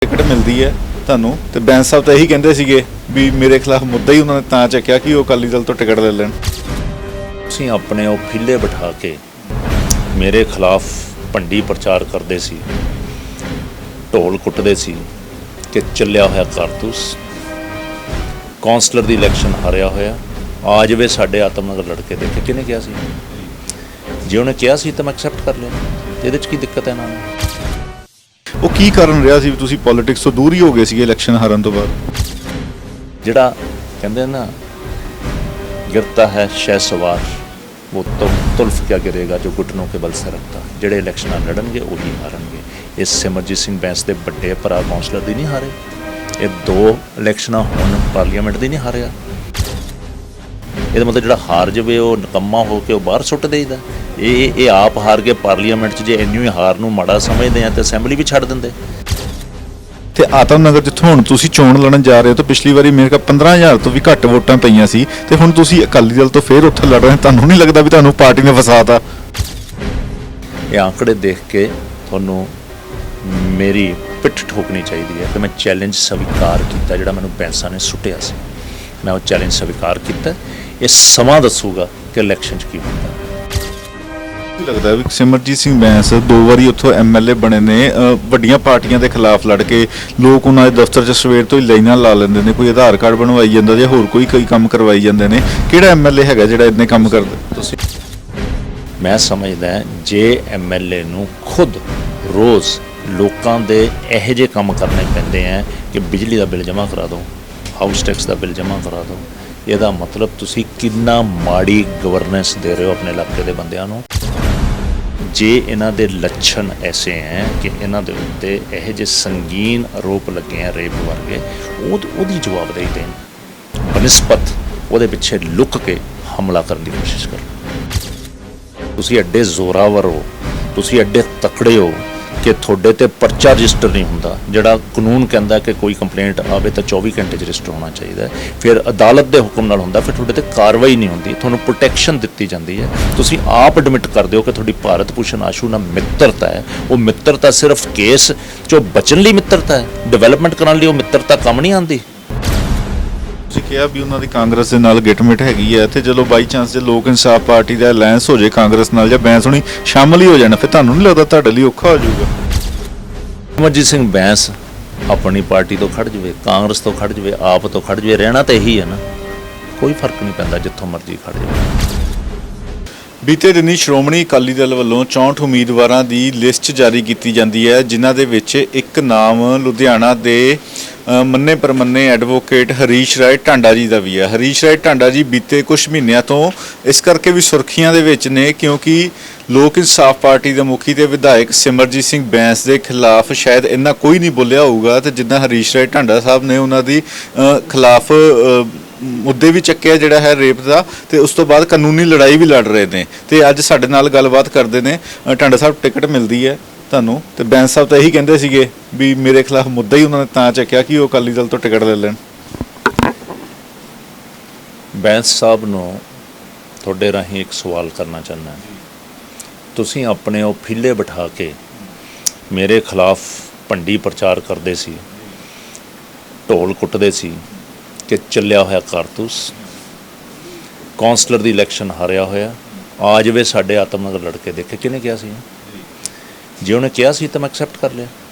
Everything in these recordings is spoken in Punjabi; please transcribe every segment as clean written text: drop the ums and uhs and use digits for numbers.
ਟਿਕਟ ਮਿਲਦੀ ਹੈ ਤੁਹਾਨੂੰ ਤੇ ਬੈਂਸ ਸਾਹਿਬ ਤਾਂ ਇਹੀ ਕਹਿੰਦੇ ਸੀਗੇ ਵੀ ਮੇਰੇ ਖਿਲਾਫ ਮੁੱਦਾ ਹੀ ਉਹਨਾਂ ਨੇ ਤਾਂ ਚੱਕਿਆ ਕਿ ਉਹ ਅਕਾਲੀ ਦਲ ਤੋਂ ਟਿਕਟ ਲੈ ਲੈਣ। ਅਸੀਂ ਆਪਣੇ ਉਹ ਫਿੱਲੇ ਬਿਠਾ ਕੇ ਮੇਰੇ ਖਿਲਾਫ ਭੰਡੀ ਪ੍ਰਚਾਰ ਕਰਦੇ ਸੀ, ਢੋਲ ਕੁੱਟਦੇ ਸੀ ਕਿ ਚੱਲਿਆ ਹੋਇਆ ਕਾਰਤੂਸ ਕੌਂਸਲਰ ਦੀ ਇਲੈਕਸ਼ਨ ਹਾਰਿਆ ਹੋਇਆ ਆ ਜਾਵੇ ਸਾਡੇ ਆਤਮ ਨਗਰ ਲੜਕੇ ਦੇਖੇ। ਕਿਹਨੇ ਕਿਹਾ ਸੀ? ਜੇ ਉਹਨੇ ਕਿਹਾ ਸੀ ਤਾਂ ਮੈਂ ਐਕਸੈਪਟ ਕਰ ਲਿਆ। ਇਹਦੇ 'ਚ ਕੀ ਦਿੱਕਤ ਹੈ ਇਹਨਾਂ ਨੂੰ? ਉਹ ਕੀ ਕਾਰਨ ਰਿਹਾ ਸੀ ਵੀ ਤੁਸੀਂ ਪੋਲਿਟਿਕਸ ਤੋਂ ਦੂਰ ਹੀ ਹੋ ਗਏ ਸੀਗੇ ਇਲੈਕਸ਼ਨ ਹਾਰਨ ਤੋਂ ਬਾਅਦ? ਜਿਹੜਾ ਕਹਿੰਦੇ ਨਾ ਗਿਰਤਾ ਹੈ ਸ਼ਹਿਸਵਾਰ ਉਹ ਤੁਲਫ ਕਿਆ ਗਿਰੇਗਾ ਜੋ ਘੁਟਨੋਂ ਕੇ ਬਲ ਸੇ ਰੱਖਦਾ। ਜਿਹੜੇ ਇਲੈਕਸ਼ਨਾਂ ਲੜਨਗੇ ਉਹੀ ਹਾਰਨਗੇ। ਇਹ ਸਿਮਰਜੀਤ ਸਿੰਘ ਬੈਂਸ ਦੇ ਵੱਡੇ ਭਰਾ ਕੌਂਸਲਰ ਦੀ ਨਹੀਂ ਹਾਰੇ, ਇਹ 2 ਇਲੈਕਸ਼ਨਾਂ ਹੁਣ ਪਾਰਲੀਮੈਂਟ ਦੀ ਨਹੀਂ ਹਾਰਿਆ। ਇਹਦਾ ਮਤਲਬ ਜਿਹੜਾ ਹਾਰ ਜਾਵੇ ਉਹ ਨਿਕੰਮਾ ਹੋ ਕੇ ਉਹ ਬਾਹਰ ਸੁੱਟ ਦੇਈਦਾ। ਇਹ ਆਪ ਹਾਰ ਕੇ ਪਾਰਲੀਮੈਂਟ 'ਚ ਜੇ ਇੰਨੀ ਹਾਰ ਨੂੰ ਮਾੜਾ ਸਮਝਦੇ ਆ ਤਾਂ ਅਸੈਂਬਲੀ ਵੀ ਛੱਡ ਦਿੰਦੇ। ਤੇ ਆਤਮ ਨਗਰ ਜਿੱਥੋਂ ਹੁਣ ਤੁਸੀਂ ਚੋਣ ਲੜਨ ਜਾ ਰਹੇ ਹੋ ਤਾਂ ਪਿਛਲੀ ਵਾਰੀ ਮੇਰੇ ਕੋਲ 15,000 ਤੋਂ ਵੀ ਘੱਟ ਵੋਟਾਂ ਪਈਆਂ ਸੀ ਤੇ ਹੁਣ ਤੁਸੀਂ ਅਕਾਲੀ ਦਲ ਤੋਂ ਫੇਰ ਉੱਥੇ ਲੜ ਰਹੇ, ਤੁਹਾਨੂੰ ਨਹੀਂ ਲੱਗਦਾ ਵੀ ਤੁਹਾਨੂੰ ਪਾਰਟੀ ਨੇ ਫਸਾਤਾ? ਇਹ ਆંકੜੇ ਦੇਖ ਕੇ ਤੁਹਾਨੂੰ ਮੇਰੀ ਪਿੱਠ ਠੋਕਣੀ ਚਾਹੀਦੀ ਹੈ ਕਿ ਮੈਂ ਚੈਲੰਜ ਸਵੀਕਾਰ ਕੀਤਾ ਜਿਹੜਾ ਮੈਨੂੰ ਬੈਂਸਾਂ ਨੇ ਸੁੱਟਿਆ ਸੀ। ਮੈਂ ਉਹ ਚੈਲੰਜ ਸਵੀਕਾਰ ਕੀਤਾ। ਇਹ ਸਮਾਂ ਦੱਸੂਗਾ ਕਿ ਇਲੈਕਸ਼ਨ 'ਚ ਕੀ ਹੁੰਦਾ। ਲੱਗਦਾ ਵੀ ਸਿਮਰਜੀਤ ਸਿੰਘ ਬੈਂਸ 2 ਵਾਰੀ ਉੱਥੋਂ ਐਮਐਲਏ ਬਣੇ ਨੇ, ਵੱਡੀਆਂ ਪਾਰਟੀਆਂ ਦੇ ਖਿਲਾਫ ਲੜ ਕੇ ਲੋਕ ਉਹਨਾਂ ਦੇ ਦਫ਼ਤਰ 'ਚ ਸਵੇਰ ਤੋਂ ਹੀ ਲਾਈਨਾਂ ਲਾ ਲੈਂਦੇ ਨੇ, ਕੋਈ ਆਧਾਰ ਕਾਰਡ ਬਣਵਾਈ ਜਾਂਦਾ ਜਾਂ ਹੋਰ ਕੋਈ ਕੰਮ ਕਰਵਾਈ ਜਾਂਦੇ ਨੇ। ਕਿਹੜਾ ਐਮਐਲਏ ਹੈਗਾ ਜਿਹੜਾ ਇੰਨੇ ਕੰਮ ਕਰਦਾ? ਤੁਸੀਂ ਮੈਂ ਸਮਝਦਾ ਜੇ ਐਮਐਲਏ ਨੂੰ ਖੁਦ ਰੋਜ਼ ਲੋਕਾਂ ਦੇ ਇਹੋ ਜਿਹੇ ਕੰਮ ਕਰਨੇ ਪੈਂਦੇ ਆ ਕਿ ਬਿਜਲੀ ਦਾ ਬਿੱਲ ਜਮ੍ਹਾਂ ਕਰਾ ਦਿਓ, ਹਾਊਸ ਟੈਕਸ ਦਾ ਬਿੱਲ ਜਮ੍ਹਾਂ ਕਰਾ ਦਿਓ, ਇਹਦਾ ਮਤਲਬ ਤੁਸੀਂ ਕਿੰਨਾ ਮਾੜੀ ਗਵਰਨੈਂਸ ਦੇ ਰਹੇ ਹੋ ਆਪਣੇ ਇਲਾਕੇ ਦੇ ਬੰਦਿਆਂ ਨੂੰ। ਜੇ ਇਹਨਾਂ ਦੇ ਲੱਛਣ ਐਸੇ ਹੈ ਕਿ ਇਹਨਾਂ ਦੇ ਉੱਤੇ ਇਹੋ ਜਿਹੇ ਸੰਗੀਨ ਆਰੋਪ ਲੱਗੇ ਆ ਰੇਪ ਵਰਗੇ, ਉਹਦੀ ਜਵਾਬਦੇਹੀ ਦੇਣ ਬਨਿਸਬਤ ਉਹਦੇ ਪਿੱਛੇ ਲੁੱਕ ਕੇ ਹਮਲਾ ਕਰਨ ਦੀ ਕੋਸ਼ਿਸ਼ ਕਰੋ। ਤੁਸੀਂ ਐਡੇ ਜ਼ੋਰਾਵਰ ਹੋ, ਤੁਸੀਂ ਐਡੇ ਤਕੜੇ ਹੋ ਕਿ ਤੁਹਾਡੇ ਤੇ ਪਰਚਾ ਰਜਿਸਟਰ ਨਹੀਂ ਹੁੰਦਾ। ਜਿਹੜਾ ਕਾਨੂੰਨ ਕਹਿੰਦਾ ਕਿ ਕੋਈ ਕੰਪਲੇਂਟ ਆਵੇ ਤਾਂ 24 ਘੰਟੇ 'ਚ ਰਜਿਸਟਰ ਹੋਣਾ ਚਾਹੀਦਾ ਹੈ, ਫਿਰ ਅਦਾਲਤ ਦੇ ਹੁਕਮ ਨਾਲ ਹੁੰਦਾ, ਫਿਰ ਤੁਹਾਡੇ ਤੇ ਕਾਰਵਾਈ ਨਹੀਂ ਹੁੰਦੀ, ਤੁਹਾਨੂੰ ਪ੍ਰੋਟੈਕਸ਼ਨ ਦਿੱਤੀ ਜਾਂਦੀ ਹੈ। ਤੁਸੀਂ ਆਪ ਐਡਮਿਟ ਕਰਦੇ ਹੋ ਕਿ ਤੁਹਾਡੀ ਭਾਰਤ ਭੂਸ਼ਣ ਆਸ਼ੂ ਨਾਲ ਮਿੱਤਰਤਾ ਹੈ। ਉਹ ਮਿੱਤਰਤਾ ਸਿਰਫ ਕੇਸ 'ਚੋਂ ਬਚਣ ਲਈ ਮਿੱਤਰਤਾ ਹੈ, ਡਿਵੈਲਪਮੈਂਟ ਕਰਨ ਲਈ ਉਹ ਮਿੱਤਰਤਾ ਕੰਮ ਨਹੀਂ ਆਉਂਦੀ। ਤੁਸੀਂ ਕਿਹਾ ਵੀ ਉਹਨਾਂ ਦੀ ਕਾਂਗਰਸ ਦੇ ਨਾਲ ਗਿਟਮਿਟ ਹੈਗੀ ਹੈ ਤੇ ਚਲੋ ਬਾਈ ਚਾਂਸ ਜੇ ਲੋਕ ਇਨਸਾਫ ਪਾਰਟੀ ਦਾ ਅਲਾਈਅੰਸ ਹੋ ਜਾਏ ਕਾਂਗਰਸ ਨਾਲ ਜਾਂ ਬੈਂਸ ਹੁਣੀ ਸ਼ਾਮਲ ਹੀ ਹੋ ਜਾਣਾ, ਫਿਰ ਤੁਹਾਨੂੰ ਨਹੀਂ ਲੱਗਦਾ ਤੁਹਾਡੇ ਲਈ ਔਖਾ ਹੋ ਜਾਊਗਾ? ਸਿਮਰਜੀਤ ਸਿੰਘ ਬੈਂਸ ਆਪਣੀ ਪਾਰਟੀ ਤੋਂ ਖੜ ਜਾਵੇ, ਕਾਂਗਰਸ ਤੋਂ ਖੜ ਜਾਵੇ, ਆਪ ਤੋਂ ਖੜ ਜਾਵੇ, ਰਹਿਣਾ ਤਾਂ ਇਹੀ ਹੈ ਨਾ, ਕੋਈ ਫਰਕ ਨਹੀਂ ਪੈਂਦਾ ਜਿੱਥੋਂ ਮਰਜ਼ੀ ਖੜ ਜਾਵੇ। ਬੀਤੇ ਦਿਨੀ ਸ਼੍ਰੋਮਣੀ ਅਕਾਲੀ ਦਲ ਵੱਲੋਂ 64 ਉਮੀਦਵਾਰਾਂ ਦੀ ਲਿਸਟ ਜਾਰੀ ਕੀਤੀ ਜਾਂਦੀ ਹੈ, ਜਿਨ੍ਹਾਂ ਦੇ ਵਿੱਚ ਇੱਕ ਨਾਮ ਲੁਧਿਆਣਾ ਦੇ ਮੰਨੇ ਪ੍ਰਮੰਨੇ ਐਡਵੋਕੇਟ ਹਰੀਸ਼ ਰਾਏ ਢਾਂਡਾ ਜੀ ਦਾ ਵੀ ਹੈ। ਹਰੀਸ਼ ਰਾਏ ਢਾਂਡਾ ਜੀ ਬੀਤੇ ਕੁਝ ਮਹੀਨਿਆਂ ਤੋਂ ਇਸ ਕਰਕੇ ਵੀ ਸੁਰਖੀਆਂ ਦੇ ਵਿੱਚ ਨੇ ਕਿਉਂਕਿ ਲੋਕ ਇਨਸਾਫ ਪਾਰਟੀ ਦੇ ਮੁਖੀ ਤੇ ਵਿਧਾਇਕ ਸਿਮਰਜੀਤ ਸਿੰਘ ਬੈਂਸ ਦੇ ਖਿਲਾਫ ਸ਼ਾਇਦ ਇੰਨਾ ਕੋਈ ਨਹੀਂ ਬੋਲਿਆ ਹੋਊਗਾ ਤੇ ਜਿੱਦਾਂ ਹਰੀਸ਼ ਰਾਏ ਢਾਂਡਾ ਸਾਹਿਬ ਨੇ ਉਹਨਾਂ ਦੀ ਖਿਲਾਫ ਮੁੱਦੇ ਵੀ ਚੱਕਿਆ ਜਿਹੜਾ ਹੈ ਰੇਪ ਦਾ, ਤੇ ਉਸ ਤੋਂ ਬਾਅਦ ਕਾਨੂੰਨੀ ਲੜਾਈ ਵੀ ਲੜ ਰਹੇ ਨੇ। ਤੇ ਅੱਜ ਸਾਡੇ ਨਾਲ ਗੱਲਬਾਤ ਕਰਦੇ ਨੇ। ਢਾਂਡਾ ਸਾਹਿਬ, ਟਿਕਟ ਮਿਲਦੀ ਹੈ ਤੁਹਾਨੂੰ ਤੇ ਬੈਂਸ ਸਾਹਿਬ ਤਾਂ ਇਹੀ ਕਹਿੰਦੇ ਸੀਗੇ ਵੀ ਮੇਰੇ ਖਿਲਾਫ ਮੁੱਦਾ ਹੀ ਉਹਨਾਂ ਨੇ ਤਾਂ ਚੱਕਿਆ ਕਿ ਉਹ ਅਕਾਲੀ ਦਲ ਤੋਂ ਟਿਕਟ ਲੈ ਲੈਣ। ਬੈਂਸ ਸਾਹਿਬ ਨੂੰ ਤੁਹਾਡੇ ਰਾਹੀਂ ਇੱਕ ਸਵਾਲ ਕਰਨਾ ਚਾਹੁੰਦਾ। ਤੁਸੀਂ ਆਪਣੇ ਉਹ ਫਿੱਲੇ ਬਿਠਾ ਕੇ ਮੇਰੇ ਖਿਲਾਫ ਭੰਡੀ ਪ੍ਰਚਾਰ ਕਰਦੇ ਸੀ, ਢੋਲ ਕੁੱਟਦੇ ਸੀ ਕਿ ਚੱਲਿਆ ਹੋਇਆ ਕਾਰਤੂਸ ਕੌਂਸਲਰ ਦੀ ਇਲੈਕਸ਼ਨ ਹਾਰਿਆ ਹੋਇਆ ਆ ਜਾਵੇ ਸਾਡੇ ਆਤਮ ਨਗਰ ਲੜਕੇ ਦੇਖੇ। ਕਿਹਨੇ ਕਿਹਾ ਸੀ? ਜੇ ਉਹਨੇ ਕਿਹਾ ਸੀ ਤਾਂ ਮੈਂ ਐਕਸੈਪਟ ਕਰ ਲਿਆ।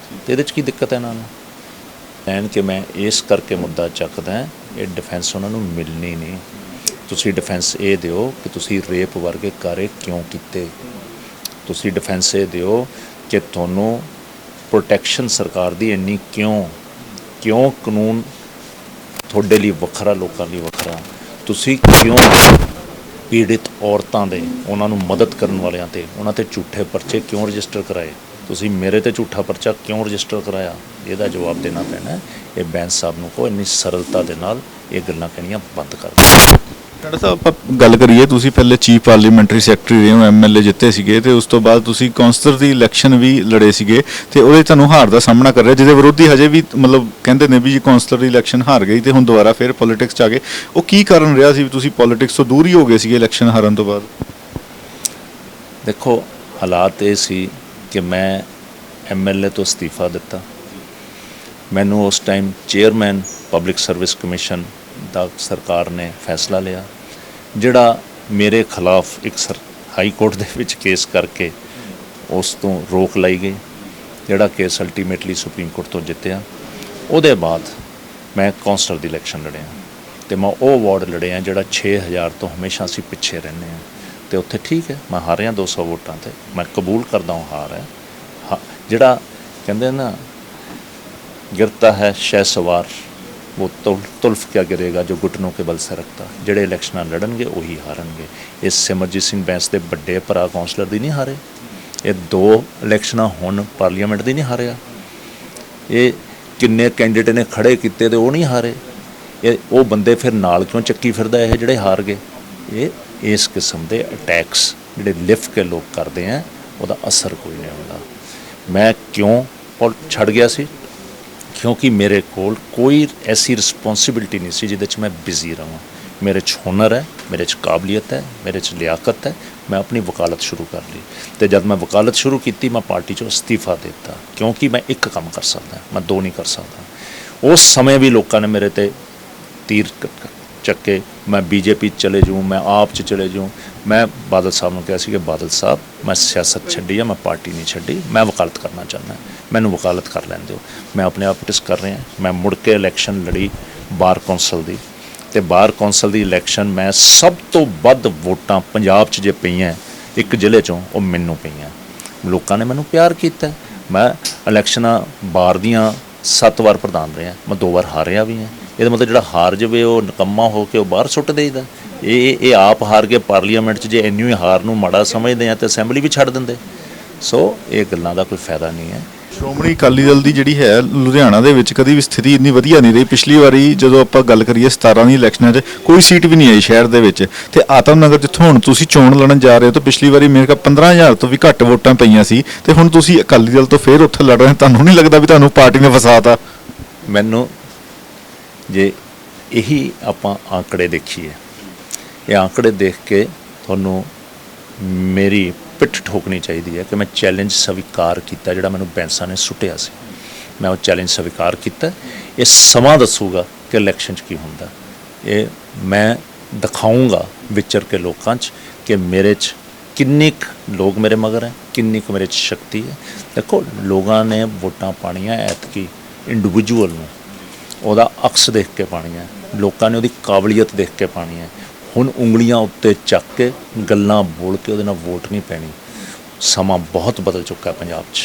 ਤੇ ਇਹਦੇ 'ਚ ਕੀ ਦਿੱਕਤ ਹੈ ਇਹਨਾਂ ਨੂੰ? ਐਨ ਕਿ ਮੈਂ ਇਸ ਕਰਕੇ ਮੁੱਦਾ ਚੱਕਦਾ, ਇਹ ਡਿਫੈਂਸ ਉਹਨਾਂ ਨੂੰ ਮਿਲਣੀ ਨਹੀਂ। ਤੁਸੀਂ ਡਿਫੈਂਸ ਇਹ ਦਿਓ ਕਿ ਤੁਸੀਂ ਰੇਪ ਵਰਗੇ ਕਾਰੇ ਕਿਉਂ ਕੀਤੇ। ਤੁਸੀਂ ਡਿਫੈਂਸ ਇਹ ਦਿਓ ਕਿ ਤੁਹਾਨੂੰ ਪ੍ਰੋਟੈਕਸ਼ਨ ਸਰਕਾਰ ਦੀ ਇੰਨੀ ਕਿਉਂ ਕਾਨੂੰਨ ਤੁਹਾਡੇ ਲਈ ਵੱਖਰਾ, ਲੋਕਾਂ ਲਈ ਵੱਖਰਾ। ਤੁਸੀਂ ਕਿਉਂ ਪੀੜਿਤ ਔਰਤਾਂ ਦੇ, ਉਹਨਾਂ ਨੂੰ ਮਦਦ ਕਰਨ ਵਾਲਿਆਂ ਤੇ, ਉਹਨਾਂ ਤੇ ਝੂਠੇ ਪਰਚੇ ਕਿਉਂ ਰਜਿਸਟਰ ਕਰਾਏ? ਤੁਸੀਂ ਮੇਰੇ ਤੇ ਝੂਠਾ ਪਰਚਾ ਕਿਉਂ ਰਜਿਸਟਰ ਕਰਾਇਆ? ਇਹਦਾ ਜਵਾਬ ਦੇਣਾ ਪੈਣਾ। ਇਹ ਬੈਂਸ ਸਾਹਿਬ ਨੂੰ ਕਹੋ ਇੰਨੀ ਸਰਲਤਾ ਦੇ ਨਾਲ ਇਹ ਗੱਲਾਂ ਕਹਿਣੀਆਂ ਬੰਦ ਕਰ ਦਿਓ। ਢਾਂਡਾ ਸਾਹਿਬ, ਆਪਾਂ ਗੱਲ ਕਰੀਏ, ਤੁਸੀਂ ਪਹਿਲੇ ਚੀਫ ਪਾਰਲੀਮੈਂਟਰੀ ਸੈਕਟਰੀ ਰਹੇ ਹੋ, ਐਮਐਲਏ ਜਿੱਤੇ ਸੀਗੇ ਤੇ ਉਸ ਤੋਂ ਬਾਅਦ ਤੁਸੀਂ ਕੌਂਸਲਰ ਦੀ ਇਲੈਕਸ਼ਨ ਵੀ ਲੜੇ ਸੀਗੇ ਤੇ ਉਹਦੇ ਤੁਹਾਨੂੰ ਹਾਰ ਦਾ ਸਾਹਮਣਾ ਕਰ ਰਿਹਾ, ਜਿਹਦੇ ਵਿਰੋਧੀ ਹਜੇ ਵੀ ਮਤਲਬ ਕਹਿੰਦੇ ਨੇ ਵੀ ਕੌਂਸਲਰ ਦੀ ਇਲੈਕਸ਼ਨ ਹਾਰ ਗਈ ਤੇ ਹੁਣ ਦੁਬਾਰਾ ਫਿਰ ਪੋਲਿਟਿਕਸ 'ਚ ਆ ਗਏ। ਉਹ ਕੀ ਕਾਰਨ ਰਿਹਾ ਸੀ ਵੀ ਤੁਸੀਂ ਪੋਲਿਟਿਕਸ ਤੋਂ ਦੂਰ ਹੀ ਹੋ ਗਏ ਸੀਗੇ ਇਲੈਕਸ਼ਨ ਹਾਰਨ ਤੋਂ ਬਾਅਦ? ਦੇਖੋ, ਹਾਲਾਤ ਇਹ ਸੀ ਕਿ ਮੈਂ ਐਮਐਲਏ ਤੋਂ ਅਸਤੀਫਾ ਦਿੱਤਾ ਮੈਨੂੰ ਉਸ time chairman public service commission ਦਾ ਸਰਕਾਰ ਨੇ ਫੈਸਲਾ ਲਿਆ, ਜਿਹੜਾ ਮੇਰੇ ਖਿਲਾਫ ਇੱਕ ਹਾਈ ਕੋਰਟ ਦੇ ਵਿੱਚ ਕੇਸ ਕਰਕੇ ਉਸ ਤੋਂ ਰੋਕ ਲਈ ਗਈ, ਜਿਹੜਾ ਕੇਸ ਅਲਟੀਮੇਟਲੀ ਸੁਪਰੀਮ ਕੋਰਟ ਤੋਂ ਜਿੱਤਿਆ। ਉਹਦੇ ਬਾਅਦ ਮੈਂ ਕੌਂਸਲਰ ਦੀ ਇਲੈਕਸ਼ਨ ਲੜਿਆ ਅਤੇ ਮੈਂ ਉਹ ਵਾਰਡ ਲੜਿਆ ਜਿਹੜਾ 6000 ਤੋਂ ਹਮੇਸ਼ਾ ਅਸੀਂ ਪਿੱਛੇ ਰਹਿੰਦੇ ਹਾਂ, ਅਤੇ ਉੱਥੇ ਠੀਕ ਹੈ ਮੈਂ ਹਾਰਿਆ 200 ਵੋਟਾਂ 'ਤੇ, ਮੈਂ ਕਬੂਲ ਕਰਦਾ ਹਾਂ ਹਾਰ ਹੈ। ਜਿਹੜਾ ਕਹਿੰਦੇ ਨਾ ਗਿਰਤਾ ਹੈ ਸ਼ह ਸਵਾਰ ਉਹ ਤੁਲਫ ਕਿਆ ਗਿਰੇਗਾ ਜੋ ਘੁਟਨੋਂ ਕੇ ਬਲ ਸੇ ਰਖਤਾ, ਜਿਹੜੇ ਇਲੈਕਸ਼ਨਾਂ ਲੜਨਗੇ ਉਹੀ ਹਾਰਨਗੇ। ਇਹ ਸਿਮਰਜੀਤ ਸਿੰਘ ਬੈਂਸ ਦੇ ਵੱਡੇ ਭਰਾ ਕੌਂਸਲਰ ਦੀ ਨਹੀਂ ਹਾਰੇ, ਇਹ 2 ਇਲੈਕਸ਼ਨਾਂ ਹੁਣ ਪਾਰਲੀਮੈਂਟ ਦੀ ਨਹੀਂ ਹਾਰਿਆ, ਇਹ ਕਿੰਨੇ ਕੈਂਡੀਡੇਟ ਨੇ ਖੜੇ ਕੀਤੇ ਤੇ ਉਹ ਨਹੀਂ ਹਾਰੇ, ਇਹ ਉਹ ਬੰਦੇ ਫਿਰ ਨਾਲ ਕਿਉਂ ਚੱਕੀ ਫਿਰਦਾ ਇਹ ਜਿਹੜੇ ਹਾਰ ਗਏ। ਇਹ ਇਸ ਕਿਸਮ ਦੇ ਅਟੈਕਸ ਜਿਹੜੇ ਲਿਫ ਕੇ ਲੋਕ ਕਰਦੇ ਆ ਉਹਦਾ ਅਸਰ ਕੋਈ ਨਹੀਂ ਹੁੰਦਾ। ਮੈਂ ਕਿਉਂ ਛੱਡ ਗਿਆ ਸੀ, ਕਿਉਂਕਿ ਮੇਰੇ ਕੋਲ ਕੋਈ ਐਸੀ ਰਿਸਪੌਂਸਿਬਿਲਟੀ ਨਹੀਂ ਸੀ ਜਿਹਦੇ 'ਚ ਮੈਂ ਬਿਜ਼ੀ ਰਹਾਂ। ਮੇਰੇ 'ਚ ਹੁਨਰ ਹੈ, ਮੇਰੇ 'ਚ ਕਾਬਲੀਅਤ ਹੈ, ਮੇਰੇ 'ਚ ਲਿਆਕਤ ਹੈ। ਮੈਂ ਆਪਣੀ ਵਕਾਲਤ ਸ਼ੁਰੂ ਕਰ ਲਈ ਅਤੇ ਜਦ ਮੈਂ ਵਕਾਲਤ ਸ਼ੁਰੂ ਕੀਤੀ ਮੈਂ ਪਾਰਟੀ 'ਚੋਂ ਅਸਤੀਫਾ ਦੇ ਦਿੱਤਾ, ਕਿਉਂਕਿ ਮੈਂ ਇੱਕ ਕੰਮ ਕਰ ਸਕਦਾ, ਮੈਂ 2 ਨਹੀਂ ਕਰ ਸਕਦਾ। ਉਸ ਸਮੇਂ ਵੀ ਲੋਕਾਂ ਨੇ ਮੇਰੇ 'ਤੇ ਤੀਰ ਚੱਕੇ, ਮੈਂ ਬੀਜੇਪੀ 'ਚ ਚਲੇ ਜਾਊਂ, ਮੈਂ ਆਪ 'ਚ ਚਲੇ ਜਾਊਂ। ਮੈਂ ਬਾਦਲ ਸਾਹਿਬ ਨੂੰ ਕਿਹਾ ਸੀ ਕਿ ਬਾਦਲ ਸਾਹਿਬ ਮੈਂ ਸਿਆਸਤ ਛੱਡੀ ਆ, ਮੈਂ ਪਾਰਟੀ ਨਹੀਂ ਛੱਡੀ, ਮੈਂ ਵਕਾਲਤ ਕਰਨਾ ਚਾਹੁੰਦਾ, ਮੈਨੂੰ ਵਕਾਲਤ ਕਰ ਲੈਣ ਦਿਓ। ਮੈਂ ਆਪਣੇ ਆਪ ਰਿਸਕ ਕਰ ਰਿਹਾ। ਮੈਂ ਮੁੜ ਕੇ ਇਲੈਕਸ਼ਨ ਲੜੀ ਬਾਰ ਕੌਂਸਲ ਦੀ, ਅਤੇ ਬਾਰ ਕੌਂਸਲ ਦੀ ਇਲੈਕਸ਼ਨ ਮੈਂ ਸਭ ਤੋਂ ਵੱਧ ਵੋਟਾਂ ਪੰਜਾਬ 'ਚ ਜੇ ਪਈਆਂ ਇੱਕ ਜ਼ਿਲ੍ਹੇ 'ਚੋਂ ਉਹ ਮੈਨੂੰ ਪਈਆਂ। ਲੋਕਾਂ ਨੇ ਮੈਨੂੰ ਪਿਆਰ ਕੀਤਾ। ਮੈਂ ਇਲੈਕਸ਼ਨਾਂ ਬਾਰ ਦੀਆਂ 7 ਵਾਰ ਪ੍ਰਧਾਨ ਰਿਹਾ, ਮੈਂ 2 ਵਾਰ ਹਾਰਿਆ ਵੀ ਹਾਂ। ਇਹਦਾ ਮਤਲਬ ਜਿਹੜਾ ਹਾਰ ਜਾਵੇ ਉਹ ਨਿਕੰਮਾ ਹੋ ਕੇ ਉਹ ਬਾਹਰ ਸੁੱਟ ਦੇਈਦਾ। ਇਹ ਆਪ ਹਾਰ ਕੇ ਪਾਰਲੀਮੈਂਟ 'ਚ ਜੇ ਇੰਨੀ ਹਾਰ ਨੂੰ ਮਾੜਾ ਸਮਝਦੇ ਆ ਤਾਂ ਅਸੈਂਬਲੀ ਵੀ ਛੱਡ ਦਿੰਦੇ। ਸੋ ਇਹ ਗੱਲਾਂ ਦਾ ਕੋਈ ਫਾਇਦਾ ਨਹੀਂ ਹੈ। ਸ਼੍ਰੋਮਣੀ ਅਕਾਲੀ ਦਲ ਦੀ ਜਿਹੜੀ ਹੈ ਲੁਧਿਆਣਾ ਦੇ ਵਿੱਚ ਕਦੀ ਵੀ ਸਥਿਤੀ ਇੰਨੀ ਵਧੀਆ ਨਹੀਂ ਰਹੀ। ਪਿਛਲੀ ਵਾਰੀ ਜਦੋਂ ਆਪਾਂ ਗੱਲ ਕਰੀਏ 17 ਦੀ ਇਲੈਕਸ਼ਨਾਂ 'ਚ ਕੋਈ ਸੀਟ ਵੀ ਨਹੀਂ ਆਈ ਸ਼ਹਿਰ ਦੇ ਵਿੱਚ, ਤੇ ਆਤਮ ਨਗਰ ਜਿੱਥੋਂ ਹੁਣ ਤੁਸੀਂ ਚੋਣ ਲੜਨ ਜਾ ਰਹੇ ਹੋ ਤਾਂ ਪਿਛਲੀ ਵਾਰੀ ਮੇਰੇ ਕੋਲ 15000 ਤੋਂ ਵੀ ਘੱਟ ਵੋਟਾਂ ਪਈਆਂ ਸੀ, ਤੇ ਹੁਣ ਤੁਸੀਂ ਅਕਾਲੀ ਦਲ ਤੋਂ ਫਿਰ ਉੱਥੇ ਲੜ ਰਹੇ, ਤੁਹਾਨੂੰ ਨਹੀਂ ਲੱਗਦਾ ਵੀ ਤੁਹਾਨੂੰ ਪਾਰਟੀ ਨੇ ਫਸਾਤਾ? ਮੈਨੂੰ ਜੇ ਇਹੀ ਆਪਾਂ ਆંકੜੇ ਦੇਖੀਏ, ਇਹ ਆંકੜੇ ਦੇਖ ਕੇ ਤੁਹਾਨੂੰ ਮੇਰੀ ਪਿੱਠ ਠੋਕਣੀ ਚਾਹੀਦੀ ਹੈ ਕਿ ਮੈਂ ਚੈਲੰਜ ਸਵੀਕਾਰ ਕੀਤਾ ਜਿਹੜਾ ਮੈਨੂੰ ਬੈਂਸਾਂ ਨੇ ਸੁੱਟਿਆ ਸੀ। ਮੈਂ ਉਹ ਚੈਲੰਜ ਸਵੀਕਾਰ ਕੀਤਾ। ਇਹ ਸਮਾਂ ਦੱਸੂਗਾ ਕਿ ਇਲੈਕਸ਼ਨ 'ਚ ਕੀ ਹੁੰਦਾ। ਇਹ ਮੈਂ ਦਿਖਾਊਂਗਾ ਵਿਚਰ ਕੇ ਲੋਕਾਂ 'ਚ ਕਿ ਮੇਰੇ 'ਚ ਕਿੰਨੇ ਕੁ ਲੋਕ ਮੇਰੇ ਮਗਰ ਹੈ, ਕਿੰਨੀ ਕੁ ਮੇਰੇ 'ਚ ਸ਼ਕਤੀ ਹੈ। ਦੇਖੋ ਲੋਕਾਂ ਨੇ ਵੋਟਾਂ ਪਾਣੀਆਂ ਐਤਕੀ ਇੰਡੀਵਿਜੂਅਲ ਨੂੰ, ਉਹਦਾ ਅਕਸ ਦੇਖ ਕੇ ਪਾਣੀਆਂ, ਲੋਕਾਂ ਨੇ ਉਹਦੀ ਕਾਬਲੀਅਤ ਦੇਖ ਕੇ ਪਾਣੀ ਹੈ। ਹੁਣ ਉਂਗਲੀਆਂ ਉੱਤੇ ਚੱਕ ਕੇ ਗੱਲਾਂ ਬੋਲ ਕੇ ਉਹਦੇ ਨਾਲ ਵੋਟ ਨਹੀਂ ਪੈਣੀ। ਸਮਾਂ ਬਹੁਤ ਬਦਲ ਚੁੱਕਾ ਪੰਜਾਬ 'ਚ।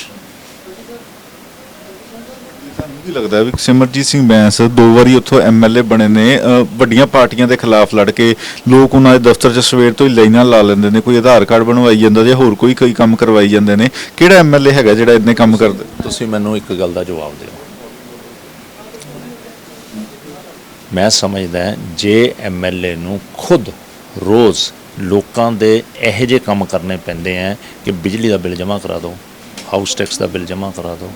ਤੁਹਾਨੂੰ ਕੀ ਲੱਗਦਾ ਵੀ ਸਿਮਰਜੀਤ ਸਿੰਘ ਬੈਂਸ 2 ਵਾਰੀ ਉੱਥੋਂ MLA ਬਣੇ ਨੇ, ਵੱਡੀਆਂ ਪਾਰਟੀਆਂ ਦੇ ਖਿਲਾਫ ਲੜ ਕੇ ਲੋਕ ਉਹਨਾਂ ਦੇ ਦਫ਼ਤਰ 'ਚ ਸਵੇਰ ਤੋਂ ਹੀ ਲਾਈਨਾਂ ਲਾ ਲੈਂਦੇ ਨੇ, ਕੋਈ ਆਧਾਰ ਕਾਰਡ ਬਣਵਾਈ ਜਾਂਦਾ ਜਾਂ ਹੋਰ ਕੋਈ ਕੰਮ ਕਰਵਾਈ ਜਾਂਦੇ ਨੇ, ਕਿਹੜਾ MLA ਹੈਗਾ ਜਿਹੜਾ ਇੰਨੇ ਕੰਮ ਕਰਦਾ? ਤੁਸੀਂ ਮੈਨੂੰ ਇੱਕ ਗੱਲ ਦਾ ਜਵਾਬ ਦਿਓ। ਮੈਂ ਸਮਝਦਾ ਜੇ MLA ਨੂੰ ਖੁਦ ਰੋਜ਼ ਲੋਕਾਂ ਦੇ ਇਹੋ ਜਿਹੇ ਕੰਮ ਕਰਨੇ ਪੈਂਦੇ ਹੈ ਕਿ ਬਿਜਲੀ ਦਾ ਬਿੱਲ ਜਮ੍ਹਾਂ ਕਰਾ ਦਿਓ, ਹਾਊਸ ਟੈਕਸ ਦਾ ਬਿੱਲ ਜਮ੍ਹਾਂ ਕਰਾ ਦਿਓ,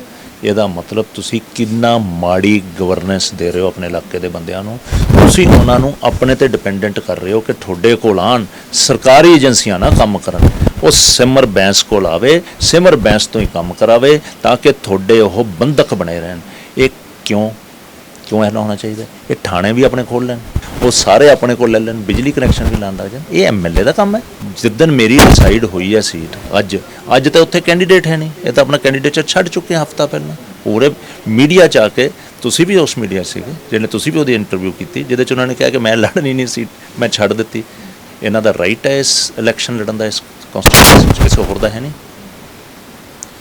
ਇਹਦਾ ਮਤਲਬ ਤੁਸੀਂ ਕਿੰਨਾ ਮਾੜੀ ਗਵਰਨੈਂਸ ਦੇ ਰਹੇ ਹੋ ਆਪਣੇ ਇਲਾਕੇ ਦੇ ਬੰਦਿਆਂ ਨੂੰ। ਤੁਸੀਂ ਉਹਨਾਂ ਨੂੰ ਆਪਣੇ 'ਤੇ ਡਿਪੈਂਡੈਂਟ ਕਰ ਰਹੇ ਹੋ ਕਿ ਤੁਹਾਡੇ ਕੋਲ ਆਉਣ, ਸਰਕਾਰੀ ਏਜੰਸੀਆਂ ਨਾਲ ਕੰਮ ਕਰਨ। ਉਹ ਸਿਮਰ ਬੈਂਸ ਕੋਲ ਆਵੇ, ਸਿਮਰ ਬੈਂਸ ਤੋਂ ਹੀ ਕੰਮ ਕਰਾਵੇ ਤਾਂ ਕਿ ਤੁਹਾਡੇ ਉਹ ਬੰਧਕ ਬਣੇ ਰਹਿਣ। ਇਹ ਕਿਉਂ ਐਨਾ ਹੋਣਾ ਚਾਹੀਦਾ? ਇਹ ਥਾਣੇ ਵੀ ਆਪਣੇ ਕੋਲ ਲੈਣ, ਉਹ ਸਾਰੇ ਆਪਣੇ ਕੋਲ ਲੈ ਲੈਣ, ਬਿਜਲੀ ਕਨੈਕਸ਼ਨ ਵੀ ਲਾਉਣ ਲੱਗ ਜਾਣ। ਇਹ MLA ਦਾ ਕੰਮ ਹੈ। ਜਿੱਦਣ ਮੇਰੀ ਡਿਸਾਈਡ ਹੋਈ ਹੈ ਸੀਟ, ਅੱਜ ਤਾਂ ਉੱਥੇ ਕੈਂਡੀਡੇਟ ਹੈ ਨਹੀਂ, ਇਹ ਤਾਂ ਆਪਣਾ ਕੈਂਡੀਡੇਟ ਛੱਡ ਚੁੱਕੇ ਹਫ਼ਤਾ ਪਹਿਲਾਂ। ਪੂਰੇ ਮੀਡੀਆ 'ਚ ਆ ਕੇ, ਤੁਸੀਂ ਵੀ ਉਸ ਮੀਡੀਆ ਸੀਗੇ ਜਿਹਨੇ ਤੁਸੀਂ ਵੀ ਉਹਦੀ ਇੰਟਰਵਿਊ ਕੀਤੀ ਜਿਹਦੇ 'ਚ ਉਹਨਾਂ ਨੇ ਕਿਹਾ ਕਿ ਮੈਂ ਲੜਨੀ ਨਹੀਂ ਸੀਟ, ਮੈਂ ਛੱਡ ਦਿੱਤੀ। ਇਹਨਾਂ ਦਾ ਰਾਈਟ ਹੈ ਇਸ ਇਲੈਕਸ਼ਨ ਲੜਨ ਦਾ, ਇਸ ਕੌਂਸਟੀਟਿਊਸ਼ਨ 'ਚ ਕਿਸੇ ਹੋਰ ਦਾ ਹੈ ਨਹੀਂ।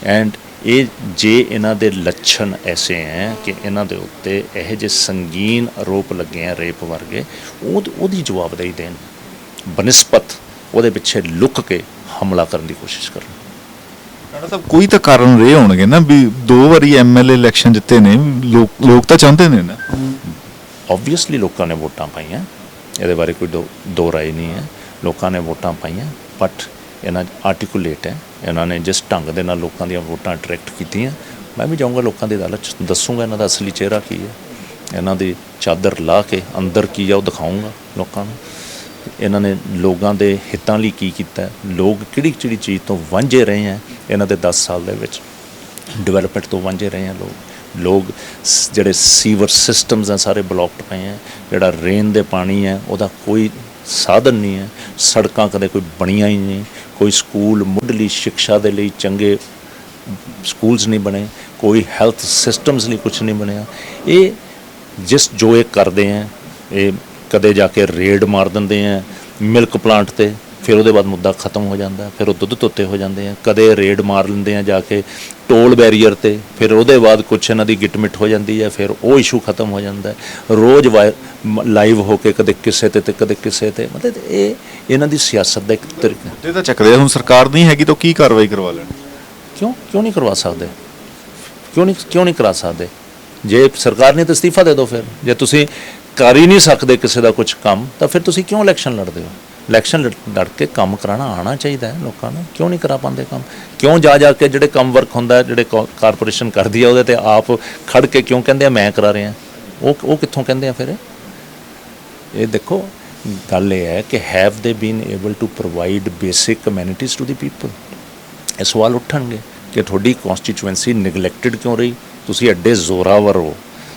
ਐਂਡ ਇਹ ਜੇ ਇਹਨਾਂ ਦੇ ਲੱਛਣ ਐਸੇ ਹੈ ਕਿ ਇਹਨਾਂ ਦੇ ਉੱਤੇ ਇਹੋ ਜਿਹੇ ਸੰਗੀਨ ਆਰੋਪ ਲੱਗੇ ਆ ਰੇਪ ਵਰਗੇ, ਉਹਦੀ ਜਵਾਬਦੇਹੀ ਦੇਣ, ਬਨਿਸਬਤ ਉਹਦੇ ਪਿੱਛੇ ਲੁੱਕ ਕੇ ਹਮਲਾ ਕਰਨ ਦੀ ਕੋਸ਼ਿਸ਼ ਕਰਨ। ਰਾਣਾ ਸਾਹਿਬ ਕੋਈ ਤਾਂ ਕਾਰਨ ਰਹੇ ਹੋਣਗੇ ਨਾ ਵੀ 2 ਵਾਰੀ MLA ਇਲੈਕਸ਼ਨ ਜਿੱਤੇ ਨੇ, ਲੋਕ ਤਾਂ ਚਾਹੁੰਦੇ ਨੇ ਨਾ। ਓਬਵੀਅਸਲੀ ਲੋਕਾਂ ਨੇ ਵੋਟਾਂ ਪਾਈਆਂ, ਇਹਦੇ ਬਾਰੇ ਕੋਈ ਦੋ ਰਾਏ ਨਹੀਂ ਹੈ। ਲੋਕਾਂ ਨੇ ਵੋਟਾਂ ਪਾਈਆਂ, ਬਟ ਇਹਨਾਂ ਆਰਟੀਕੂਲੇਟ ਹੈ, ਇਹਨਾਂ ਨੇ ਜਿਸ ਢੰਗ ਦੇ ਨਾਲ ਲੋਕਾਂ ਦੀਆਂ ਵੋਟਾਂ ਅਟਰੈਕਟ ਕੀਤੀਆਂ। ਮੈਂ ਵੀ ਜਾਊਂਗਾ ਲੋਕਾਂ ਦੀ ਅਦਾਲਤ 'ਚ, ਦੱਸੂਗਾ ਇਹਨਾਂ ਦਾ ਅਸਲੀ ਚਿਹਰਾ ਕੀ ਹੈ, ਇਹਨਾਂ ਦੀ ਚਾਦਰ ਲਾ ਕੇ ਅੰਦਰ ਕੀ ਆ ਉਹ ਦਿਖਾਊਂਗਾ ਲੋਕਾਂ ਨੂੰ। ਇਹਨਾਂ ਨੇ ਲੋਕਾਂ ਦੇ ਹਿੱਤਾਂ ਲਈ ਕੀ ਕੀਤਾ, ਲੋਕ ਕਿਹੜੀ ਚੀਜ਼ ਤੋਂ ਵਾਂਝੇ ਰਹੇ ਹੈ। ਇਹਨਾਂ ਦੇ 10 ਸਾਲ ਦੇ ਵਿੱਚ ਡਿਵੈਲਪਮੈਂਟ ਤੋਂ ਵਾਂਝੇ ਰਹੇ ਆ ਲੋਕ, ਲੋਕ ਜਿਹੜੇ ਸੀਵਰ ਸਿਸਟਮਸ ਆ ਸਾਰੇ ਬਲੌਕਡ ਪਏ ਹੈ, ਜਿਹੜਾ ਰੇਨ ਦੇ ਪਾਣੀ ਹੈ ਉਹਦਾ ਕੋਈ ਸਾਧਨ ਨਹੀਂ ਹੈ, ਸੜਕਾਂ ਕਦੇ ਕੋਈ ਬਣੀਆਂ ਹੀ ਨਹੀਂ, ਕੋਈ ਸਕੂਲ ਮੁੱਢਲੀ ਸਿੱਖਿਆ ਦੇ ਲਈ ਚੰਗੇ ਸਕੂਲਸ ਨਹੀਂ ਬਣੇ, ਕੋਈ ਹੈਲਥ ਸਿਸਟਮਸ ਲਈ ਕੁਛ ਨਹੀਂ ਬਣਿਆ। ਇਹ ਜੋ ਇਹ ਕਰਦੇ ਹੈ, ਇਹ ਕਦੇ ਜਾ ਕੇ ਰੇਡ ਮਾਰ ਦਿੰਦੇ ਹੈ ਮਿਲਕ ਪਲਾਂਟ ਤੇ, ਫਿਰ ਉਹਦੇ ਬਾਅਦ ਮੁੱਦਾ ਖਤਮ ਹੋ ਜਾਂਦਾ, ਫਿਰ ਉਹ ਦੁੱਧ ਧੋਤੇ ਹੋ ਜਾਂਦੇ ਆ। ਕਦੇ ਰੇਡ ਮਾਰ ਲੈਂਦੇ ਆ ਜਾ ਕੇ ਟੋਲ ਬੈਰੀਅਰ ਤੇ, ਫਿਰ ਉਹਦੇ ਬਾਅਦ ਕੁਛ ਇਹਨਾਂ ਦੀ ਗਿਟਮਿਟ ਹੋ ਜਾਂਦੀ ਹੈ, ਫਿਰ ਉਹ ਇਸ਼ੂ ਖਤਮ ਹੋ ਜਾਂਦਾ ਹੈ। ਰੋਜ਼ ਲਾਈਵ ਹੋ ਕੇ ਕਦੇ ਕਿਸੇ ਤੇ ਕਦੇ ਕਿਸੇ ਤੇ, ਮਤਲਬ ਇਹ ਇਹਨਾਂ ਦੀ ਸਿਆਸਤ ਦਾ ਇੱਕ ਤਰੀਕਾ। ਇਹ ਤਾਂ ਚੱਕਦੇ ਹੁਣ ਸਰਕਾਰ ਨਹੀਂ ਹੈਗੀ ਤਾਂ ਕੀ ਕਾਰਵਾਈ ਕਰਵਾ ਲੈਣ? ਕਿਉਂ ਨਹੀਂ ਕਰਵਾ ਸਕਦੇ? ਕਿਉਂ ਨਹੀਂ ਕਰਾ ਸਕਦੇ? ਜੇ ਸਰਕਾਰ ਨੇ ਤਾਂ ਅਸਤੀਫਾ ਦੇ ਦਿਓ। ਫਿਰ ਜੇ ਤੁਸੀਂ ਕਰ ਹੀ ਨਹੀਂ ਸਕਦੇ ਕਿਸੇ ਦਾ ਕੁਝ ਕੰਮ, ਤਾਂ ਫਿਰ ਤੁਸੀਂ ਕਿਉਂ ਇਲੈਕਸ਼ਨ ਲੜਦੇ ਹੋ? ਇਲੈਕਸ਼ਨ ਲੜ ਕੇ ਕੰਮ ਕਰਾਉਣਾ ਆਉਣਾ ਚਾਹੀਦਾ ਹੈ ਲੋਕਾਂ ਨੂੰ। ਕਿਉਂ ਨਹੀਂ ਕਰਾ ਪਾਉਂਦੇ ਕੰਮ? ਕਿਉਂ ਜਾ ਕੇ ਜਿਹੜੇ ਕੰਮ ਵਰਕ ਹੁੰਦਾ, ਜਿਹੜੇ ਕਾਰਪੋਰੇਸ਼ਨ ਕਰਦੀ ਆ ਉਹਦੇ ਤੇ ਆਪ ਖੜ ਕੇ ਕਿਉਂ ਕਹਿੰਦੇ ਆ ਮੈਂ ਕਰਾ ਰਿਹਾ? ਉਹ ਕਿੱਥੋਂ ਕਹਿੰਦੇ ਆ ਫਿਰ? ਇਹ ਦੇਖੋ, ਗੱਲ ਇਹ ਹੈ ਕਿ have they been able to provide basic communities to the people. ਇਹ ਸਵਾਲ ਉੱਠਣਗੇ ਕਿ ਤੁਹਾਡੀ ਕੌਂਸਟੀਚੁਐਂਸੀ ਨਿਗਲੈਕਟਡ ਕਿਉਂ ਰਹੀ? ਤੁਸੀਂ ਐਡੇ ਜ਼ੋਰਾਵਰ ਹੋ,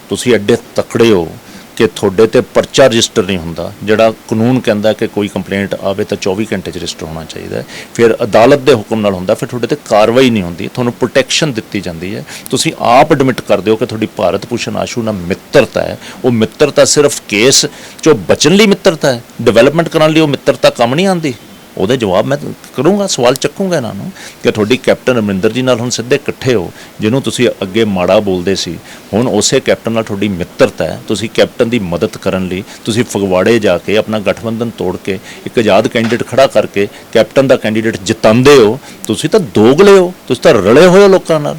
ਤੁਸੀਂ ਐਡੇ ਤਕੜੇ ਹੋ ਕਿ ਤੁਹਾਡੇ ਤੇ ਪਰਚਾ ਰਜਿਸਟਰ ਨਹੀਂ ਹੁੰਦਾ। ਜਿਹੜਾ ਕਾਨੂੰਨ ਕਹਿੰਦਾ ਕਿ ਕੋਈ ਕੰਪਲੇਂਟ ਆਵੇ ਤਾਂ 24 ਘੰਟੇ 'ਚ ਰਜਿਸਟਰ ਹੋਣਾ ਚਾਹੀਦਾ, ਫਿਰ ਅਦਾਲਤ ਦੇ ਹੁਕਮ ਨਾਲ ਹੁੰਦਾ, ਫਿਰ ਤੁਹਾਡੇ ਤੇ ਕਾਰਵਾਈ ਨਹੀਂ ਹੁੰਦੀ, ਤੁਹਾਨੂੰ ਪ੍ਰੋਟੈਕਸ਼ਨ ਦਿੱਤੀ ਜਾਂਦੀ ਹੈ। ਤੁਸੀਂ ਆਪ ਐਡਮਿਟ ਕਰਦੇ ਹੋ ਕਿ ਤੁਹਾਡੀ ਭਾਰਤ ਭੂਸ਼ਣ ਆਸ਼ੂ ਨਾਲ ਮਿੱਤਰਤਾ ਹੈ। ਉਹ ਮਿੱਤਰਤਾ ਸਿਰਫ ਕੇਸ 'ਚੋਂ ਬਚਣ ਲਈ ਮਿੱਤਰਤਾ ਹੈ, ਡਿਵੈਲਪਮੈਂਟ ਕਰਨ ਲਈ ਉਹ ਮਿੱਤਰਤਾ ਕੰਮ ਨਹੀਂ ਆਉਂਦੀ। ਉਹਦੇ ਜਵਾਬ ਮੈਂ ਕਰੂੰਗਾ, ਸਵਾਲ ਚੱਕੂੰਗਾ ਇਹਨਾਂ ਨੂੰ ਕਿ ਤੁਹਾਡੀ ਕੈਪਟਨ ਅਮਰਿੰਦਰ ਜੀ ਨਾਲ ਹੁਣ ਸਿੱਧੇ ਇਕੱਠੇ ਹੋ, ਜਿਹਨੂੰ ਤੁਸੀਂ ਅੱਗੇ ਮਾੜਾ ਬੋਲਦੇ ਸੀ, ਹੁਣ ਉਸੇ ਕੈਪਟਨ ਨਾਲ ਤੁਹਾਡੀ ਮਿੱਤਰਤਾ ਹੈ। ਤੁਸੀਂ ਕੈਪਟਨ ਦੀ ਮਦਦ ਕਰਨ ਲਈ ਤੁਸੀਂ ਫਗਵਾੜੇ ਜਾ ਕੇ ਆਪਣਾ ਗਠਬੰਧਨ ਤੋੜ ਕੇ ਇੱਕ ਆਜ਼ਾਦ ਕੈਂਡੀਡੇਟ ਖੜਾ ਕਰਕੇ ਕੈਪਟਨ ਦਾ ਕੈਂਡੀਡੇਟ ਜਿਤਾਉਂਦੇ ਹੋ। ਤੁਸੀਂ ਤਾਂ ਦੋਗਲੇ ਹੋ, ਤੁਸੀਂ ਤਾਂ ਰਲੇ ਹੋਏ ਹੋ ਲੋਕਾਂ ਨਾਲ।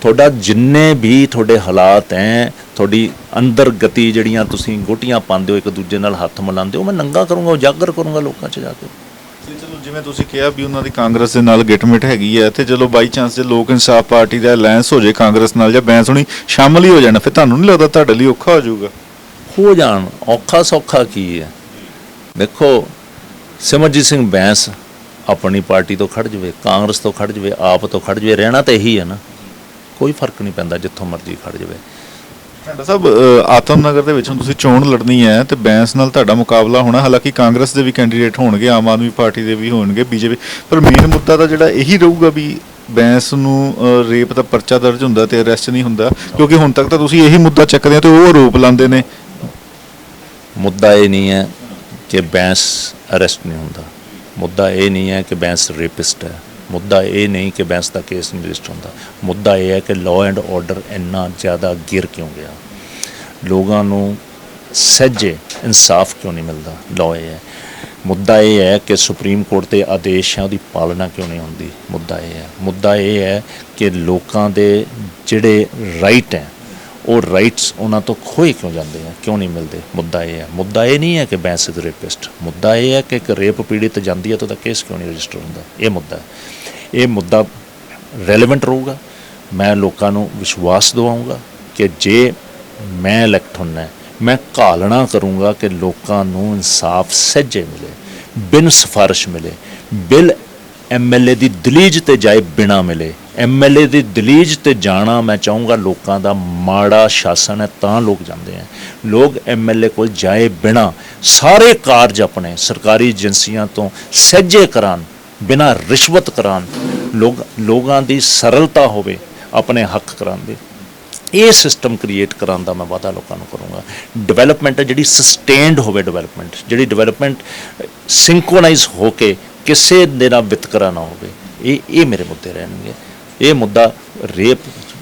ਤੁਹਾਡਾ ਜਿੰਨੇ ਵੀ ਤੁਹਾਡੇ ਹਾਲਾਤ ਹੈ, ਤੁਹਾਡੀ ਅੰਦਰ ਗਤੀ ਜਿਹੜੀਆਂ ਤੁਸੀਂ ਗੋਟੀਆਂ ਪਾਉਂਦੇ ਹੋ, ਇੱਕ ਦੂਜੇ ਨਾਲ ਹੱਥ ਮਿਲਾਉਂਦੇ ਹੋ, ਮੈਂ ਨੰਗਾ ਕਰੂੰਗਾ, ਉਜਾਗਰ ਕਰੂੰਗਾ ਲੋਕਾਂ 'ਚ ਜਾ ਕੇ। ਚਲੋ ਜਿਵੇਂ ਤੁਸੀਂ ਕਿਹਾ ਵੀ ਉਹਨਾਂ ਦੀ ਕਾਂਗਰਸ ਦੇ ਨਾਲ ਗਿਟਮਿਟ ਹੈਗੀ ਹੈ, ਤੇ ਚਲੋ ਬਾਈ ਚਾਂਸ ਜੇ ਲੋਕ ਇਨਸਾਫ ਪਾਰਟੀ ਦਾ ਅਲਾਇੰਸ ਹੋ ਜਾਏ ਕਾਂਗਰਸ ਨਾਲ, ਜਾਂ ਬੈਂਸ ਹੋਣੀ ਸ਼ਾਮਲ ਹੀ ਹੋ ਜਾਣਾ, ਫਿਰ ਤੁਹਾਨੂੰ ਨਹੀਂ ਲੱਗਦਾ ਤੁਹਾਡੇ ਲਈ ਔਖਾ ਹੋ ਜਾਊਗਾ? ਹੋ ਜਾਣ, ਔਖਾ ਸੌਖਾ ਕੀ ਹੈ? ਦੇਖੋ, ਸਿਮਰਜੀਤ ਸਿੰਘ ਬੈਂਸ ਆਪਣੀ ਪਾਰਟੀ ਤੋਂ ਖੜ ਜਾਵੇ, ਕਾਂਗਰਸ ਤੋਂ ਖੜ ਜਾਵੇ, ਆਪ ਤੋਂ ਖੜ ਜਾਵੇ, ਰਹਿਣਾ ਤਾਂ ਇਹੀ ਹੈ ਨਾ, ਕੋਈ ਫਰਕ ਨਹੀਂ ਪੈਂਦਾ ਜਿੱਥੋਂ ਮਰਜ਼ੀ ਖੜ ਜਾਵੇ। ਤੁਹਾਡਾ ਸਾਹਿਬ ਆਤਮ ਨਗਰ ਦੇ ਵਿੱਚ ਹੁਣ ਤੁਸੀਂ ਚੋਣ ਲੜਨੀ ਹੈ ਤੇ ਬੈਂਸ ਨਾਲ ਤੁਹਾਡਾ ਮੁਕਾਬਲਾ ਹੋਣਾ। ਹਾਲਾਂਕਿ ਕਾਂਗਰਸ ਦੇ ਵੀ ਕੈਂਡੀਡੇਟ ਹੋਣਗੇ, ਆਮ ਆਦਮੀ ਪਾਰਟੀ ਦੇ ਵੀ ਹੋਣਗੇ, ਬੀਜੇਪੀ, ਪਰ ਮੇਨ ਮੁੱਦਾ ਤਾਂ ਜਿਹੜਾ ਇਹੀ ਰਹੂਗਾ ਵੀ ਬੈਂਸ ਨੂੰ ਰੇਪ ਦਾ ਪਰਚਾ ਦਰਜ ਹੁੰਦਾ ਤੇ ਅਰੈਸਟ ਨਹੀਂ ਹੁੰਦਾ, ਕਿਉਂਕਿ ਹੁਣ ਤੱਕ ਤਾਂ ਤੁਸੀਂ ਇਹੀ ਮੁੱਦਾ ਚੱਕਦੇ ਹੋ ਤੇ ਉਹ ਆਰੋਪ ਲਾਉਂਦੇ ਨੇ। ਮੁੱਦਾ ਇਹ ਨਹੀਂ ਹੈ ਕਿ ਬੈਂਸ ਅਰੈਸਟ ਨਹੀਂ ਹੁੰਦਾ, ਮੁੱਦਾ ਇਹ ਨਹੀਂ ਹੈ ਕਿ ਬੈਂਸ ਰੇਪਿਸਟ ਹੈ, ਮੁੱਦਾ ਇਹ ਨਹੀਂ ਕਿ ਬੈਂਸ ਦਾ ਕੇਸ ਨਹੀਂ ਰਜਿਸਟਰ ਹੁੰਦਾ। ਮੁੱਦਾ ਇਹ ਹੈ ਕਿ ਲਾਅ ਐਂਡ ਆਰਡਰ ਇੰਨਾ ਜ਼ਿਆਦਾ ਗਿਰ ਕਿਉਂ ਗਿਆ, ਲੋਕਾਂ ਨੂੰ ਸਹਿਜੇ ਇਨਸਾਫ ਕਿਉਂ ਨਹੀਂ ਮਿਲਦਾ। ਲਾਅ ਇਹ ਹੈ। ਮੁੱਦਾ ਇਹ ਹੈ ਕਿ ਸੁਪਰੀਮ ਕੋਰਟ ਦੇ ਆਦੇਸ਼ ਹੈ ਉਹਦੀ ਪਾਲਣਾ ਕਿਉਂ ਨਹੀਂ ਹੁੰਦੀ। ਮੁੱਦਾ ਇਹ ਹੈ ਕਿ ਲੋਕਾਂ ਦੇ ਜਿਹੜੇ ਰਾਈਟ ਹੈ ਉਹ ਰਾਈਟਸ ਉਹਨਾਂ ਤੋਂ ਖੋਏ ਕਿਉਂ ਜਾਂਦੇ ਆ, ਕਿਉਂ ਨਹੀਂ ਮਿਲਦੇ। ਮੁੱਦਾ ਇਹ ਹੈ। ਮੁੱਦਾ ਇਹ ਨਹੀਂ ਹੈ ਕਿ ਬੈਂਸ ਇਜ਼ ਰੇਪਿਸਟ, ਮੁੱਦਾ ਇਹ ਹੈ ਕਿ ਇੱਕ ਰੇਪ ਪੀੜਿਤ ਜਾਂਦੀ ਹੈ ਤਾਂ ਉਹਦਾ ਕੇਸ ਕਿਉਂ ਨਹੀਂ ਰਜਿਸਟਰ ਹੁੰਦਾ। ਇਹ ਮੁੱਦਾ ਹੈ। ਇਹ ਮੁੱਦਾ ਰੈਲੇਵੈਂਟ ਰਹੂਗਾ। ਮੈਂ ਲੋਕਾਂ ਨੂੰ ਵਿਸ਼ਵਾਸ ਦਿਵਾਉਂਗਾ ਕਿ ਜੇ ਮੈਂ ਇਲੈਕਟ ਹੁੰਦਾ, ਮੈਂ ਘਾਲਣਾ ਕਰੂੰਗਾ ਕਿ ਲੋਕਾਂ ਨੂੰ ਇਨਸਾਫ ਸਹਿਜੇ ਮਿਲੇ, ਬਿਨ ਸਿਫਾਰਿਸ਼ ਮਿਲੇ, ਬਿਲ MLA ਦੀ ਦਲੀਜ ਤੇ ਜਾਏ ਬਿਨਾ ਮਿਲੇ। MLA ਦੀ ਦਲੀਜ ਤੇ ਜਾਣਾ ਮੈਂ ਚਾਹੂੰਗਾ, ਲੋਕਾਂ ਦਾ ਮਾੜਾ ਸ਼ਾਸਨ ਹੈ ਤਾਂ ਲੋਕ ਜਾਂਦੇ ਹੈ। ਲੋਕ MLA ਕੋਲ ਜਾਏ ਬਿਨਾ ਸਾਰੇ ਕਾਰਜ ਆਪਣੇ ਸਰਕਾਰੀ ਏਜੰਸੀਆਂ ਤੋਂ ਸਹਿਜੇ ਕਰਾਉਣ, ਬਿਨਾ ਰਿਸ਼ਵਤ ਕਰਾਉਣ, ਲੋਕਾਂ ਦੀ ਸਰਲਤਾ ਹੋਵੇ ਆਪਣੇ ਹੱਕ ਕਰਾਉਣ ਦੀ। ਇਹ ਸਿਸਟਮ ਕ੍ਰੀਏਟ ਕਰਾਉਣ ਦਾ ਮੈਂ ਵਾਅਦਾ ਲੋਕਾਂ ਨੂੰ ਕਰੂੰਗਾ। ਡਿਵੈਲਪਮੈਂਟ ਜਿਹੜੀ ਸਸਟੇਨਡ ਹੋਵੇ, ਜਿਹੜੀ ਡਿਵੈਲਪਮੈਂਟ ਸਿੰਕਰੋਨਾਈਜ਼ ਹੋ ਕੇ ਕਿਸੇ ਦੇ ਨਾਲ ਵਿਤਕਰਾ ਨਾ ਹੋਵੇ। ਇਹ ਮੇਰੇ ਮੁੱਦੇ ਰਹਿਣਗੇ। ਇਹ ਮੁੱਦਾ ਰੇਪ,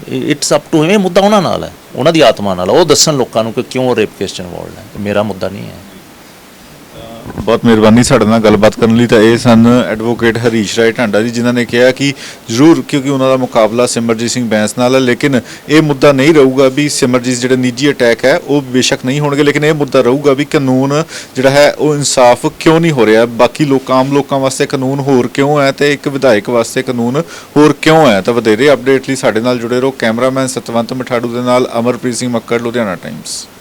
ਇਟਸ ਅਪ ਟੂ, ਇਹ ਮੁੱਦਾ ਉਹਨਾਂ ਨਾਲ ਹੈ, ਉਹਨਾਂ ਦੀ ਆਤਮਾ ਨਾਲ। ਉਹ ਦੱਸਣ ਲੋਕਾਂ ਨੂੰ ਕਿ ਕਿਉਂ ਰੇਪ ਕੇਸ 'ਚ ਇਨਵੋਲਵ ਹੈ। ਮੇਰਾ ਮੁੱਦਾ ਨਹੀਂ ਹੈ। ਬਹੁਤ ਮਿਹਰਬਾਨੀ ਸਾਡੇ ਨਾਲ ਗੱਲਬਾਤ ਕਰਨ ਲਈ। ਤਾਂ ਇਹ ਸਨ ਐਡਵੋਕੇਟ ਹਰੀਸ਼ ਰਾਏ ਢਾਂਡਾ ਜੀ, ਜਿਨ੍ਹਾਂ ਨੇ ਕਿਹਾ ਕਿ ਜ਼ਰੂਰ ਕਿਉਂਕਿ ਉਹਨਾਂ ਦਾ ਮੁਕਾਬਲਾ ਸਿਮਰਜੀਤ ਸਿੰਘ ਬੈਂਸ ਨਾਲ ਹੈ, ਲੇਕਿਨ ਇਹ ਮੁੱਦਾ ਨਹੀਂ ਰਹੂਗਾ ਵੀ ਸਿਮਰਜੀਤ ਜਿਹੜੇ ਨਿੱਜੀ ਅਟੈਕ ਹੈ ਉਹ ਬੇਸ਼ੱਕ ਨਹੀਂ ਹੋਣਗੇ, ਲੇਕਿਨ ਇਹ ਮੁੱਦਾ ਰਹੂਗਾ ਵੀ ਕਾਨੂੰਨ ਜਿਹੜਾ ਹੈ ਉਹ ਇਨਸਾਫ ਕਿਉਂ ਨਹੀਂ ਹੋ ਰਿਹਾ। ਬਾਕੀ ਆਮ ਲੋਕਾਂ ਵਾਸਤੇ ਕਾਨੂੰਨ ਹੋਰ ਕਿਉਂ ਹੈ ਤੇ ਇੱਕ ਵਿਧਾਇਕ ਵਾਸਤੇ ਕਾਨੂੰਨ ਹੋਰ ਕਿਉਂ ਹੈ। ਤਾਂ ਵਧੇਰੇ ਅਪਡੇਟ ਲਈ ਸਾਡੇ ਨਾਲ ਜੁੜੇ ਰਹੋ। ਕੈਮਰਾਮੈਨ ਸਤਵੰਤ ਮਠਾੜੂ ਦੇ ਨਾਲ ਅਮਰਪ੍ਰੀਤ ਸਿੰਘ ਮੱਕੜ, ਲੁਧਿਆਣਾ ਟਾਈਮਸ।